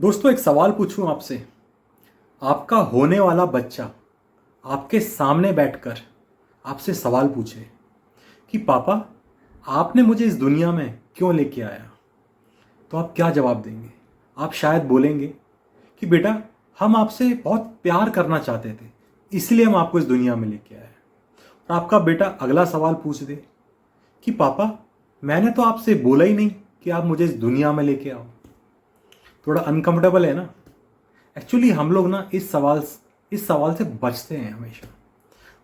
दोस्तों, एक सवाल पूछूं आपसे। आपका होने वाला बच्चा आपके सामने बैठकर आपसे सवाल पूछे कि पापा, आपने मुझे इस दुनिया में क्यों लेके आया, तो आप क्या जवाब देंगे? आप शायद बोलेंगे कि बेटा, हम आपसे बहुत प्यार करना चाहते थे, इसलिए हम आपको इस दुनिया में लेके आए। और आपका बेटा अगला सवाल पूछ दे कि पापा, मैंने तो आपसे बोला ही नहीं कि आप मुझे इस दुनिया में लेके आओ। थोड़ा अनकंफर्टेबल है ना? एक्चुअली हम लोग ना इस सवाल से बचते हैं हमेशा।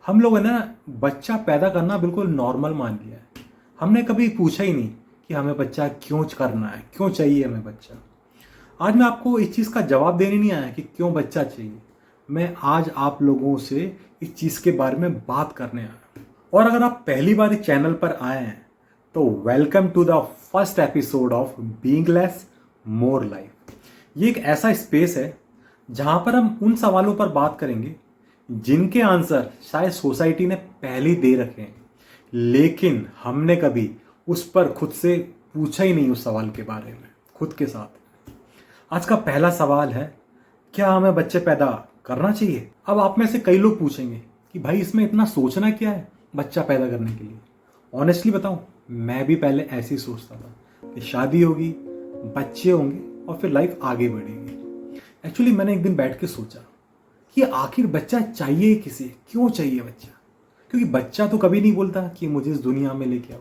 हम लोग है ना, बच्चा पैदा करना बिल्कुल नॉर्मल मान लिया है। हमने कभी पूछा ही नहीं कि हमें बच्चा क्यों करना है, क्यों चाहिए हमें बच्चा। आज मैं आपको इस चीज़ का जवाब देने नहीं आया कि क्यों बच्चा चाहिए। मैं आज आप लोगों से इस चीज़ के बारे में बात करने आया। और अगर आप पहली बार इस चैनल पर आए हैं तो welcome to the first episode of being less more life. ये एक ऐसा स्पेस है जहां पर हम उन सवालों पर बात करेंगे जिनके आंसर शायद सोसाइटी ने पहले ही दे रखे हैं, लेकिन हमने कभी उस पर खुद से पूछा ही नहीं, उस सवाल के बारे में खुद के साथ। आज का पहला सवाल है, क्या हमें बच्चे पैदा करना चाहिए? अब आप में से कई लोग पूछेंगे कि भाई, इसमें इतना सोचना क्या है बच्चा पैदा करने के लिए। ऑनेस्टली बताऊं, मैं भी पहले ऐसे ही सोचता था कि शादी होगी, बच्चे होंगे और फिर लाइफ आगे बढ़ेगी। एक्चुअली मैंने एक दिन बैठ के सोचा कि आखिर बच्चा चाहिए किसे, क्यों चाहिए बच्चा? क्योंकि बच्चा तो कभी नहीं बोलता कि मुझे इस दुनिया में लेके आओ।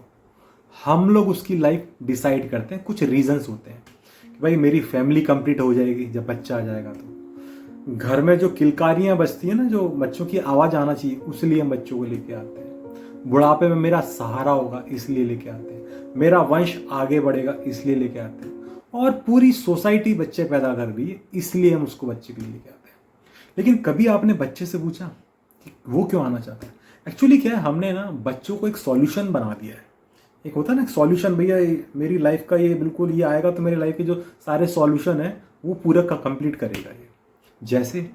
हम लोग उसकी लाइफ डिसाइड करते हैं, कुछ रीजंस होते हैं कि भाई मेरी फैमिली कंप्लीट हो जाएगी जब बच्चा आ जाएगा, तो घर में जो किलकारियां बजती है ना, जो बच्चों की आवाज़ आना चाहिए, उसलिए हम बच्चों को लेके आते हैं। बुढ़ापे में मेरा सहारा होगा इसलिए लेके आते हैं, मेरा वंश आगे बढ़ेगा इसलिए लेके आते हैं, और पूरी सोसाइटी बच्चे पैदा कर रही है इसलिए हम उसको बच्चे के लिए लेके आते हैं। लेकिन कभी आपने बच्चे से पूछा कि वो क्यों आना चाहता है? एक्चुअली क्या है, हमने ना बच्चों को एक सॉल्यूशन बना दिया है। एक होता है ना सॉल्यूशन, भैया मेरी लाइफ का ये बिल्कुल ये आएगा तो मेरी लाइफ के जो सारे सॉल्यूशन है वो पूरा का कंप्लीट करेगा ये। जैसे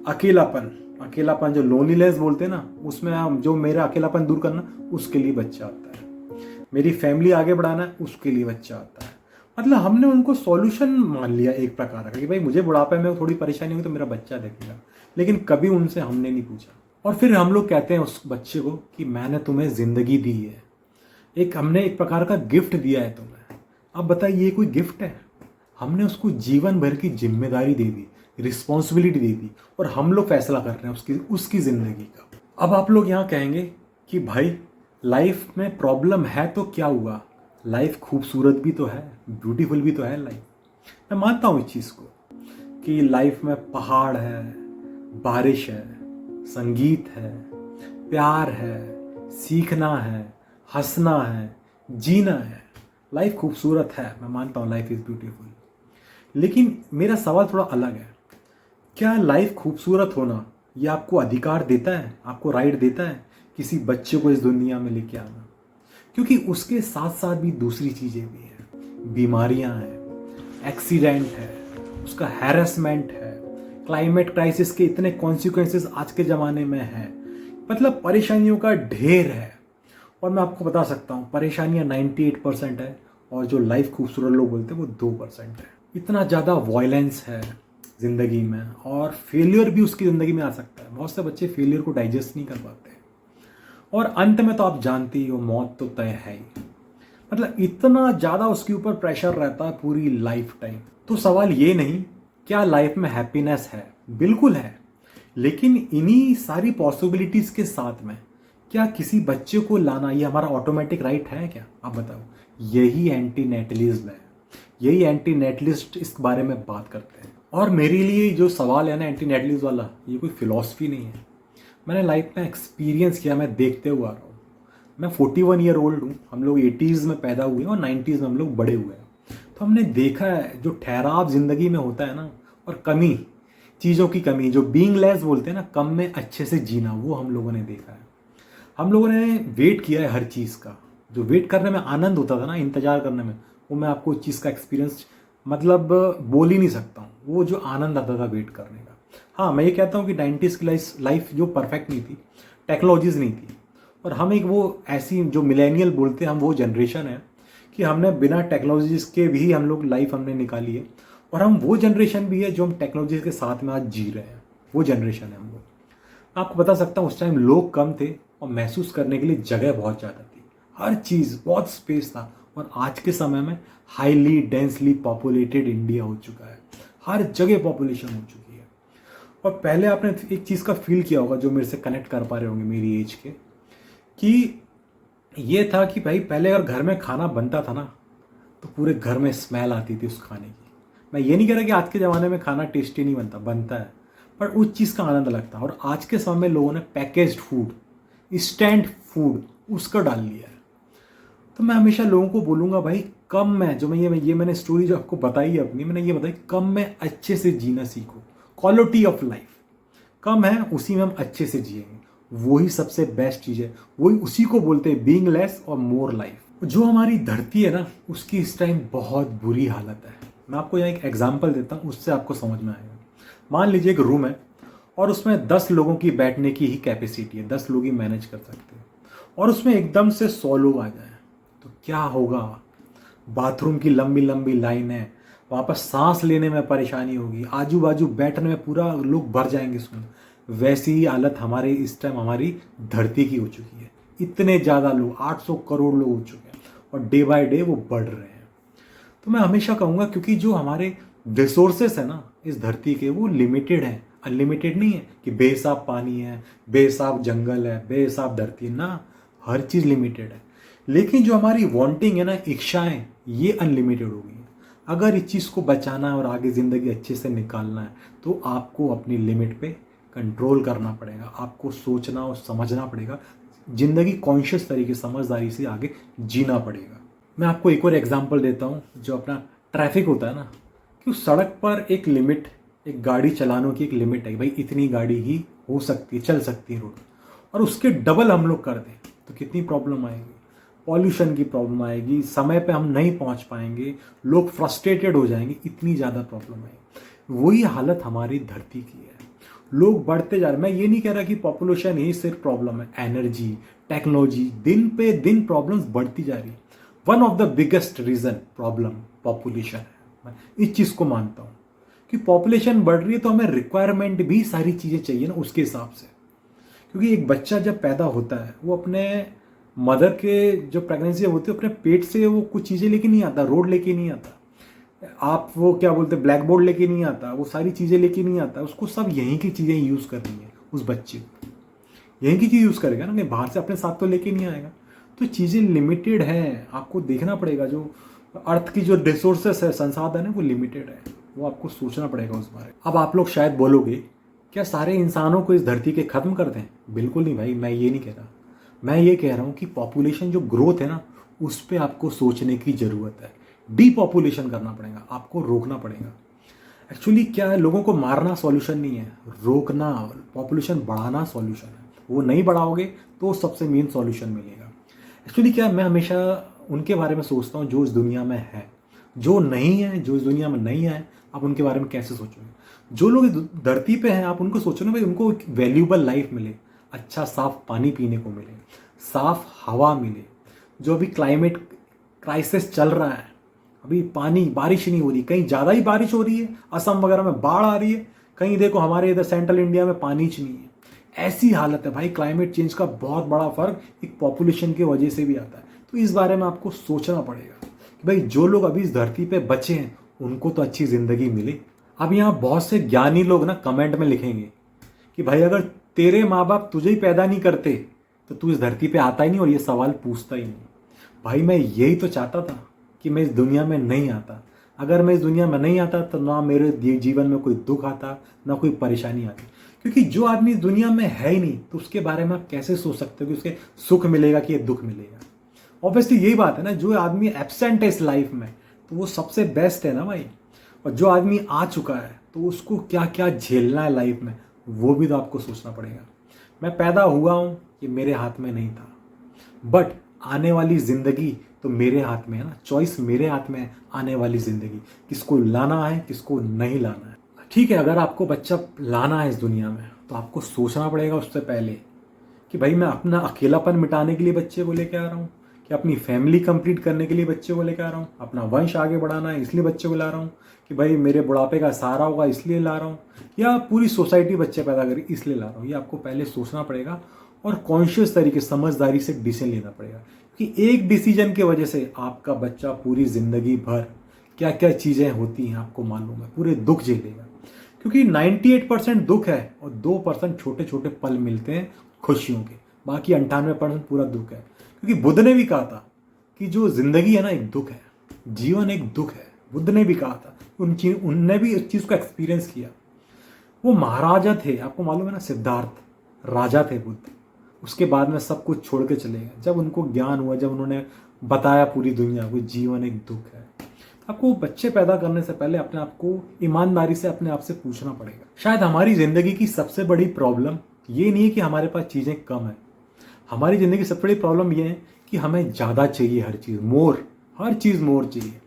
अकेलापन, अकेलापन जो लोनलीनेस बोलते हैं ना, उसमें हम जो मेरा अकेलापन दूर करना, उसके लिए बच्चा आता है। मेरी फैमिली आगे बढ़ाना है, उसके लिए बच्चा आता है। मतलब हमने उनको सॉल्यूशन मान लिया एक प्रकार का कि भाई मुझे बुढ़ापे में थोड़ी परेशानी हुई तो मेरा बच्चा देखेगा। लेकिन कभी उनसे हमने नहीं पूछा। और फिर हम लोग कहते हैं उस बच्चे को कि मैंने तुम्हें जिंदगी दी है, हमने एक प्रकार का गिफ्ट दिया है तुम्हें। अब बताइए, ये कोई गिफ्ट है? हमने उसको जीवन भर की जिम्मेदारी दे दी, रिस्पॉन्सिबिलिटी दे दी, और हम लोग फैसला कर रहे हैं उसकी जिंदगी का। अब आप लोग यहाँ कहेंगे कि भाई, लाइफ में प्रॉब्लम है तो क्या हुआ, लाइफ खूबसूरत भी तो है, ब्यूटीफुल भी तो है लाइफ। मैं मानता हूँ इस चीज़ को कि लाइफ में पहाड़ है, बारिश है, संगीत है, प्यार है, सीखना है, हंसना है, जीना है। लाइफ खूबसूरत है, मैं मानता हूँ लाइफ इज़ ब्यूटीफुल। लेकिन मेरा सवाल थोड़ा अलग है। क्या लाइफ खूबसूरत होना ये आपको अधिकार देता है, आपको राइट देता है किसी बच्चे को इस दुनिया में लेके आना? क्योंकि उसके साथ साथ भी दूसरी चीज़ें भी हैं। बीमारियां हैं, एक्सीडेंट है, उसका हैरेसमेंट है, क्लाइमेट क्राइसिस के इतने कॉन्सिक्वेंसेस आज के ज़माने में हैं। मतलब परेशानियों का ढेर है। और मैं आपको बता सकता हूँ, परेशानियाँ 98% है और जो लाइफ खूबसूरत लोग बोलते हैं वो 2% है। इतना ज़्यादा वायलेंस है ज़िंदगी में, और फेलियर भी उसकी ज़िंदगी में आ सकता है। बहुत से बच्चे फेलियर को डाइजेस्ट नहीं कर पाते, और अंत में तो आप जानती ही हो, मौत तो तय है ही। मतलब इतना ज़्यादा उसके ऊपर प्रेशर रहता है पूरी लाइफ टाइम। तो सवाल ये नहीं क्या लाइफ में हैप्पीनेस है, बिल्कुल है। लेकिन इन्हीं सारी पॉसिबिलिटीज़ के साथ में क्या किसी बच्चे को लाना ये हमारा ऑटोमेटिक राइट है क्या? आप बताओ। यही एंटी नेटलिज्म है, यही एंटी नेटलिस्ट इस बारे में बात करते हैं। और मेरे लिए जो सवाल है ना एंटी नेटलिज्म वाला, ये कोई फिलॉसफी नहीं है। मैंने लाइफ में एक्सपीरियंस किया, मैं देखते हुआ आ रहा हूँ। मैं 41 ईयर ओल्ड हूँ। हम लोग 80s में पैदा हुए और 90s में हम लोग बड़े हुए हैं। तो हमने देखा है जो ठहराव ज़िंदगी में होता है ना, और कमी, चीज़ों की कमी, जो बीइंग लेस बोलते हैं ना, कम में अच्छे से जीना, वो हम लोगों ने देखा है। हम लोगों ने वेट किया है हर चीज़ का। जो वेट करने में आनंद होता था ना, इंतज़ार करने में, वो मैं आपको उस चीज़ का एक्सपीरियंस मतलब बोल ही नहीं सकता हूँ। वो जो आनंद आता था वेट करने का। हाँ, मैं ये कहता हूँ कि 90s की लाइफ जो परफेक्ट नहीं थी, टेक्नोलॉजीज़ नहीं थी, और हम एक वो ऐसी जो मिलेनियल बोलते हैं, हम वो जनरेशन है कि हमने बिना टेक्नोलॉजीज़ के भी हम लोग लाइफ हमने निकाली है। और हम वो जनरेशन भी है जो हम टेक्नोलॉजी के साथ में आज जी रहे हैं, वो जनरेशन है हम लोग। आपको बता सकता हूँ उस टाइम लोग कम थे और महसूस करने के लिए जगह बहुत ज़्यादा थी, हर चीज़ बहुत स्पेस था। और आज के समय में हाईली डेंसली पॉपुलेटेड इंडिया हो चुका है, हर जगह पॉपुलेशन हो चुकी है। और पहले आपने एक चीज़ का फील किया होगा, जो मेरे से कनेक्ट कर पा रहे होंगे मेरी एज के, कि ये था कि भाई पहले अगर घर में खाना बनता था ना तो पूरे घर में स्मेल आती थी उस खाने की। मैं ये नहीं कह रहा कि आज के ज़माने में खाना टेस्टी नहीं बनता, बनता है, पर उस चीज़ का आनंद लगता है। और आज के समय में लोगों ने पैकेज्ड फूड, इंस्टेंट फूड उसका डाल लिया है। तो मैं हमेशा लोगों को बोलूँगा भाई कम में, जो मैं ये मैंने स्टोरी जो आपको बताई है अपनी, मैंने ये बताई, कम में अच्छे से जीना सीखो। क्वालिटी ऑफ लाइफ कम है, उसी में हम अच्छे से जिएंगे, वही सबसे बेस्ट चीज़ है। वही उसी को बोलते हैं बीइंग लेस और मोर लाइफ। जो हमारी धरती है ना, उसकी इस टाइम बहुत बुरी हालत है। मैं आपको यहाँ एक एग्जांपल देता हूँ, उससे आपको समझ में आएगा। मान लीजिए एक रूम है और उसमें 10 लोगों की बैठने की ही कैपेसिटी है, 10 लोग ही मैनेज कर सकते हैं, और उसमें एकदम से 100 लोग आ जाए तो क्या होगा? बाथरूम की लंबी लंबी लाइन है, वहाँ पर सांस लेने में परेशानी होगी, आजू बाजू बैठने में पूरा लोग भर जाएंगे उसमें। वैसी ही हालत हमारे इस टाइम हमारी धरती की हो चुकी है। इतने ज़्यादा लोग, 800 करोड़ लोग हो चुके हैं और डे बाय डे वो बढ़ रहे हैं। तो मैं हमेशा कहूँगा, क्योंकि जो हमारे रिसोर्सेस है ना इस धरती के, वो लिमिटेड हैं, अनलिमिटेड नहीं है कि बेहिसाब पानी है, बेहिसाब जंगल है, बेहिसाब धरती है ना, हर चीज़ लिमिटेड है। लेकिन जो हमारी वांटिंग है ना, इच्छाएं, ये अनलिमिटेड हो गई हैं। अगर इस चीज़ को बचाना है और आगे ज़िंदगी अच्छे से निकालना है तो आपको अपनी लिमिट पे कंट्रोल करना पड़ेगा, आपको सोचना और समझना पड़ेगा, ज़िंदगी कॉन्शियस तरीके, समझदारी से आगे जीना पड़ेगा। मैं आपको एक और एग्जांपल देता हूँ। जो अपना ट्रैफिक होता है ना, कि उस सड़क पर एक लिमिट, एक गाड़ी चलाने की एक लिमिट है, भाई इतनी गाड़ी ही हो सकती है, चल सकती है रोड, और उसके डबल हम लोग कर दें तो कितनी प्रॉब्लम आएगी। पॉल्यूशन की प्रॉब्लम आएगी, समय पे हम नहीं पहुंच पाएंगे, लोग फ्रस्ट्रेटेड हो जाएंगे, इतनी ज़्यादा प्रॉब्लम आएगी। वही हालत हमारी धरती की है। लोग बढ़ते जा रहे। मैं ये नहीं कह रहा कि पॉपुलेशन ही सिर्फ प्रॉब्लम है, एनर्जी, टेक्नोलॉजी, दिन पे दिन प्रॉब्लम्स बढ़ती जा रही है। One of the biggest reason problem population है। मैं इस चीज़ को मानता हूँ कि पॉपुलेशन बढ़ रही है तो हमें रिक्वायरमेंट भी सारी चीज़ें चाहिए ना उसके हिसाब से। क्योंकि एक बच्चा जब पैदा होता है, वो अपने मदर के जो प्रेगनेंसी होती है, अपने पेट से वो कुछ चीज़ें लेके नहीं आता, रोड लेके नहीं आता, आप वो क्या बोलते हैं ब्लैक बोर्ड लेके नहीं आता, वो सारी चीज़ें लेके नहीं आता। उसको सब यहीं की चीज़ें यूज़ करनी है। उस बच्चे को यहीं की चीज़ यूज़ करेगा ना, नहीं बाहर से अपने साथ तो लेके नहीं आएगा। तो चीज़ें लिमिटेड हैं, आपको देखना पड़ेगा। जो अर्थ की जो रिसोर्सेस है, संसाधन है, वो लिमिटेड है, वो आपको सोचना पड़ेगा उस बारे में। अब आप लोग शायद बोलोगे, क्या सारे इंसानों को इस धरती के ख़त्म कर दें? बिल्कुल नहीं भाई, मैं ये नहीं कह रहा। मैं ये कह रहा हूँ कि पॉपुलेशन जो ग्रोथ है ना, उस पर आपको सोचने की ज़रूरत है। डीपॉपुलेशन करना पड़ेगा, आपको रोकना पड़ेगा। एक्चुअली क्या है, लोगों को मारना सॉल्यूशन नहीं है, रोकना, पॉपुलेशन बढ़ाना सॉल्यूशन है। वो नहीं बढ़ाओगे तो सबसे मेन सॉल्यूशन मिलेगा। एक्चुअली क्या है, मैं हमेशा उनके बारे में सोचता हूँ जो इस दुनिया में है। जो नहीं है, जो इस दुनिया में नहीं है, आप उनके बारे में कैसे सोचोगे? जो लोग इस धरती पे हैं, आप उनको सोचो ना भाई, उनको एक वैल्यूबल लाइफ मिले, अच्छा साफ पानी पीने को मिले, साफ हवा मिले। जो अभी क्लाइमेट क्राइसिस चल रहा है, अभी पानी, बारिश नहीं हो रही, कहीं ज़्यादा ही बारिश हो रही है, असम वगैरह में बाढ़ आ रही है, कहीं देखो हमारे इधर सेंट्रल इंडिया में पानी ही नहीं है। ऐसी हालत है भाई। क्लाइमेट चेंज का बहुत बड़ा फर्क एक पॉपुलेशन की वजह से भी आता है। तो इस बारे में आपको सोचना पड़ेगा कि भाई जो लोग अभी इस धरती पे बचे हैं उनको तो अच्छी ज़िंदगी मिले। अब यहाँ बहुत से ज्ञानी लोग ना कमेंट में लिखेंगे कि भाई अगर तेरे माँ बाप तुझे ही पैदा नहीं करते तो तू इस धरती पे आता ही नहीं और ये सवाल पूछता ही नहीं। भाई मैं यही तो चाहता था कि मैं इस दुनिया में नहीं आता। अगर मैं इस दुनिया में नहीं आता तो ना मेरे जीवन में कोई दुख आता, ना कोई परेशानी आती। क्योंकि जो आदमी इस दुनिया में है ही नहीं तो उसके बारे में आप कैसे सोच सकते हो कि उसके सुख मिलेगा कि ये दुख मिलेगा? ऑब्वियसली यही बात है ना, जो आदमी एब्सेंट है इस लाइफ में तो वो सबसे बेस्ट है ना भाई। और जो आदमी आ चुका है तो उसको क्या क्या झेलना है लाइफ में, वो भी तो आपको सोचना पड़ेगा। मैं पैदा हुआ हूँ, ये मेरे हाथ में नहीं था, बट आने वाली ज़िंदगी तो मेरे हाथ में है ना। चॉइस मेरे हाथ में है, आने वाली ज़िंदगी किसको लाना है, किसको नहीं लाना है। ठीक है, अगर आपको बच्चा लाना है इस दुनिया में तो आपको सोचना पड़ेगा उससे पहले कि भाई मैं अपना अकेलापन मिटाने के लिए बच्चे को लेके आ रहा हूँ, कि अपनी फैमिली कंप्लीट करने के लिए बच्चे को लेकर आ रहा हूँ, अपना वंश आगे बढ़ाना है इसलिए बच्चे को ला रहा हूँ, कि भाई मेरे बुढ़ापे का सहारा होगा इसलिए ला रहा हूँ, या पूरी सोसाइटी बच्चे पैदा करें इसलिए ला रहा हूँ। ये आपको पहले सोचना पड़ेगा और कॉन्शियस तरीके समझदारी से डिसीजन लेना पड़ेगा, कि एक डिसीजन की वजह से आपका बच्चा पूरी ज़िंदगी भर क्या क्या चीज़ें होती हैं आपको मालूम है, पूरे दुख झेलेगा। क्योंकि 98% दुख है और 2% छोटे छोटे पल मिलते हैं खुशियों के, बाकी 98% पूरा दुख है। क्योंकि बुद्ध ने भी कहा था कि जो जिंदगी है ना एक दुख है, जीवन एक दुख है। बुद्ध ने भी कहा था, उनने भी इस चीज़ को एक्सपीरियंस किया। वो महाराजा थे, आपको मालूम है ना, सिद्धार्थ राजा थे बुद्ध। उसके बाद में सब कुछ छोड़ के चले गए जब उनको ज्ञान हुआ, जब उन्होंने बताया पूरी दुनिया को जीवन एक दुख है। आपको बच्चे पैदा करने से पहले अपने आप को ईमानदारी से अपने आप से पूछना पड़ेगा। शायद हमारी ज़िंदगी की सबसे बड़ी प्रॉब्लम ये नहीं है कि हमारे पास चीज़ें कम है, हमारी ज़िंदगी की सबसे बड़ी प्रॉब्लम ये है कि हमें ज़्यादा चाहिए, हर चीज़ मोर, हर चीज़ मोर चाहिए।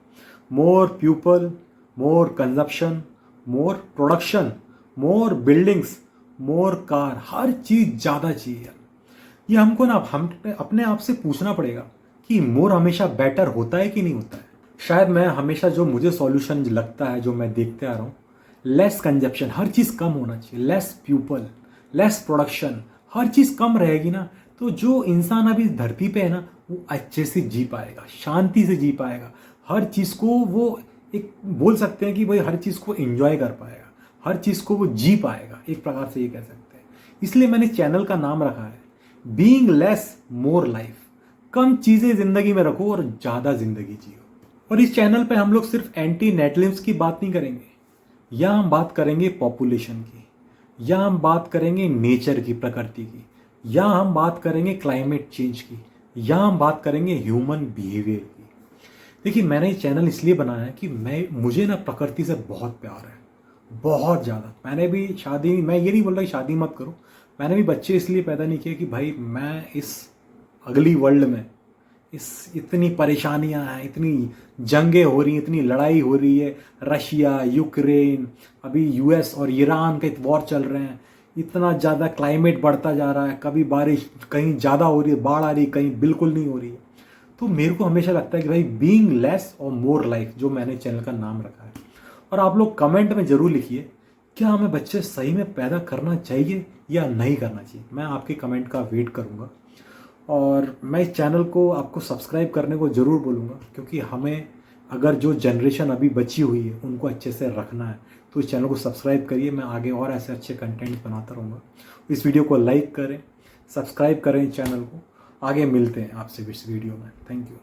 मोर पीपल, मोर कंजप्शन, मोर प्रोडक्शन, मोर बिल्डिंग्स, मोर कार, हर चीज़ ज़्यादा चाहिए। ये हमको ना हम अपने आप से पूछना पड़ेगा कि मोर हमेशा बेटर होता है कि नहीं होता है। शायद मैं हमेशा जो मुझे सॉल्यूशन लगता है, जो मैं देखते आ रहा हूँ, लेस कंजप्शन, हर चीज़ कम होना चाहिए, लेस पीपल, लेस प्रोडक्शन, हर चीज़ कम रहेगी ना तो जो इंसान अभी धरती पे है ना वो अच्छे से जी पाएगा, शांति से जी पाएगा, हर चीज़ को वो एक बोल सकते हैं कि भाई हर चीज़ को एंजॉय कर पाएगा, हर चीज़ को वो जी पाएगा, एक प्रकार से ये कह सकते हैं। इसलिए मैंने चैनल का नाम रखा है बीइंग लेस मोर लाइफ। कम चीज़ें ज़िंदगी में रखो और ज़्यादा ज़िंदगी जियो। और इस चैनल पे हम लोग सिर्फ एंटी नेटलिम्स की बात नहीं करेंगे, या हम बात करेंगे पॉपुलेशन की, या हम बात करेंगे नेचर की, प्रकृति की, या हम बात करेंगे क्लाइमेट चेंज की, या हम बात करेंगे ह्यूमन बिहेवियर की। देखिए मैंने ये चैनल इसलिए बनाया है कि मुझे ना प्रकृति से बहुत प्यार है, बहुत ज़्यादा। मैंने भी मैं ये नहीं बोल रहा कि शादी मत करो, मैंने भी बच्चे इसलिए पैदा नहीं किए कि भाई मैं इस अगली वर्ल्ड में इतनी परेशानियां हैं, इतनी जंगें हो रही हैं, इतनी लड़ाई हो रही है, रशिया यूक्रेन, अभी यूएस और ईरान के वॉर चल रहे हैं, इतना ज़्यादा क्लाइमेट बढ़ता जा रहा है, कभी बारिश कहीं ज़्यादा हो रही है, बाढ़ आ रही है, कहीं बिल्कुल नहीं हो रही है। तो मेरे को हमेशा लगता है कि भाई बीइंग लेस और मोर लाइफ, जो मैंने चैनल का नाम रखा है। और आप लोग कमेंट में ज़रूर लिखिए क्या हमें बच्चे सही में पैदा करना चाहिए या नहीं करना चाहिए। मैं आपके कमेंट का वेट करूँगा और मैं इस चैनल को आपको सब्सक्राइब करने को ज़रूर बोलूँगा, क्योंकि हमें अगर जो जनरेशन अभी बची हुई है उनको अच्छे से रखना है। तो इस चैनल को सब्सक्राइब करिए, मैं आगे और ऐसे अच्छे कंटेंट बनाता रहूँगा। इस वीडियो को लाइक करें, सब्सक्राइब करें इस चैनल को। आगे मिलते हैं आपसे इस वीडियो में। Thank you.